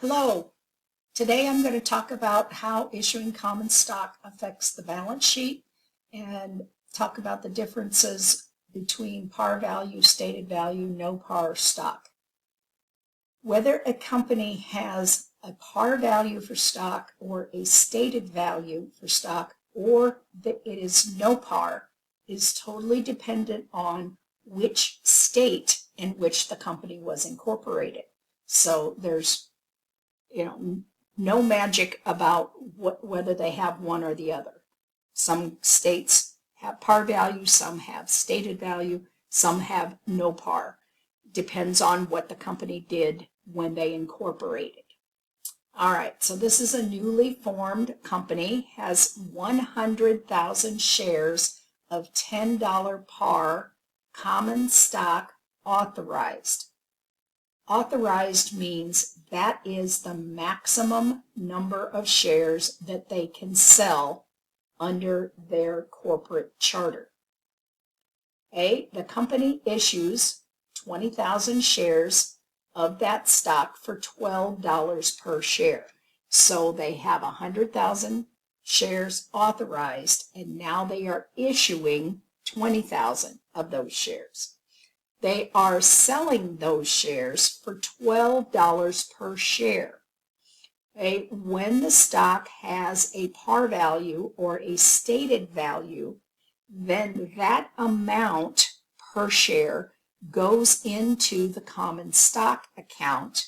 Hello. Today I'm going to talk about how issuing common stock affects the balance sheet and talk about the differences between par value, stated value, no par stock. Whether a company has a par value for stock or a stated value for stock or that it is no par is totally dependent on which state in which the company was incorporated. So there's no magic about whether they have one or the other. Some states have par value, some have stated value, some have no par. Depends on what the company did when they incorporated. All right, so this is a newly formed company, has 100,000 shares of $10 par common stock authorized. Authorized means that is the maximum number of shares that they can sell under their corporate charter. The company issues 20,000 shares of that stock for $12 per share. So they have 100,000 shares authorized, and now they are issuing 20,000 of those shares. They are selling those shares for $12 per share. When the stock has a par value or a stated value, then that amount per share goes into the common stock account,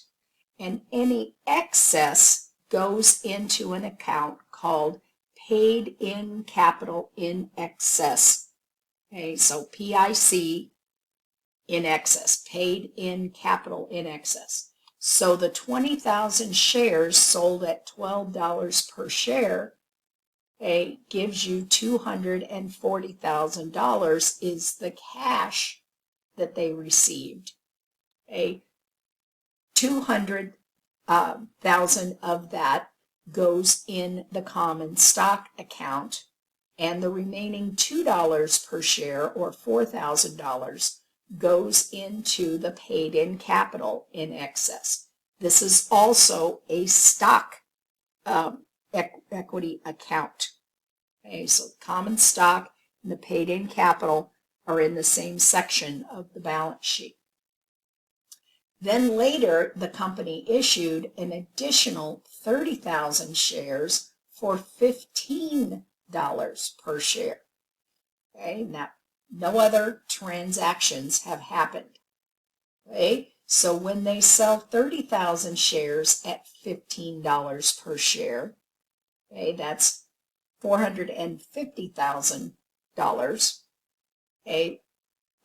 and any excess goes into an account called paid in capital in excess. So PIC in excess, paid in capital in excess. So the 20,000 shares sold at $12 per share gives you $240,000 is the cash that they received. 200,000 of that goes in the common stock account, and the remaining $2 per share or $4,000 goes into the paid in capital in excess. This is also a stock equity account. So common stock and the paid in capital are in the same section of the balance sheet. Then later, the company issued an additional 30,000 shares for $15 per share. Now, no other transactions have happened. So when they sell 30,000 shares at $15 per share, that's $450,000.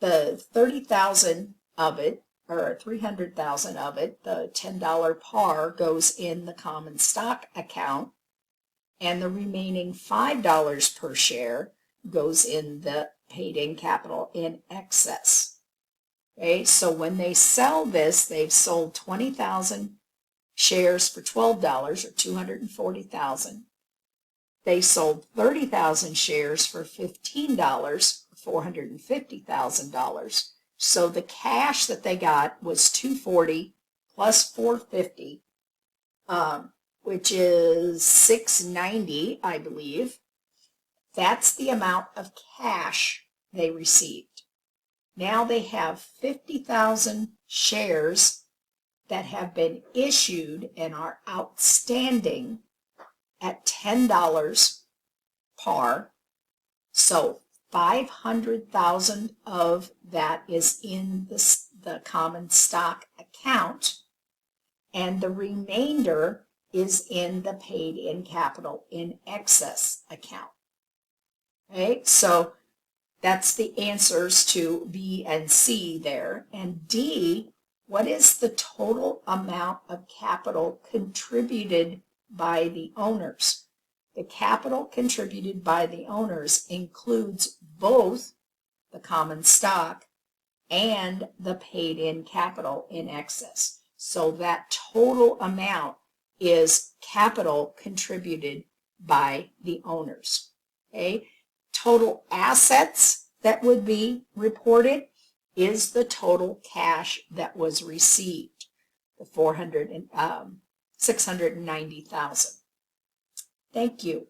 The 30,000 of it, or 300,000 of it, the $10 par goes in the common stock account, and the remaining $5 per share goes in the paid in capital in excess. So when they sell this, they've sold 20,000 shares for $12 or $240,000. They sold 30,000 shares for $15, $450,000. So the cash that they got was $240 plus $450, which is $690, I believe. That's the amount of cash they received. Now they have 50,000 shares that have been issued and are outstanding at $10 par. So 500,000 of that is in the common stock account, and the remainder is in the paid in capital in excess account. So that's the answers to B and C there. And D, what is the total amount of capital contributed by the owners? The capital contributed by the owners includes both the common stock and the paid in capital in excess. So that total amount is capital contributed by the owners. Total assets that would be reported is the total cash that was received. The $690,000. Thank you.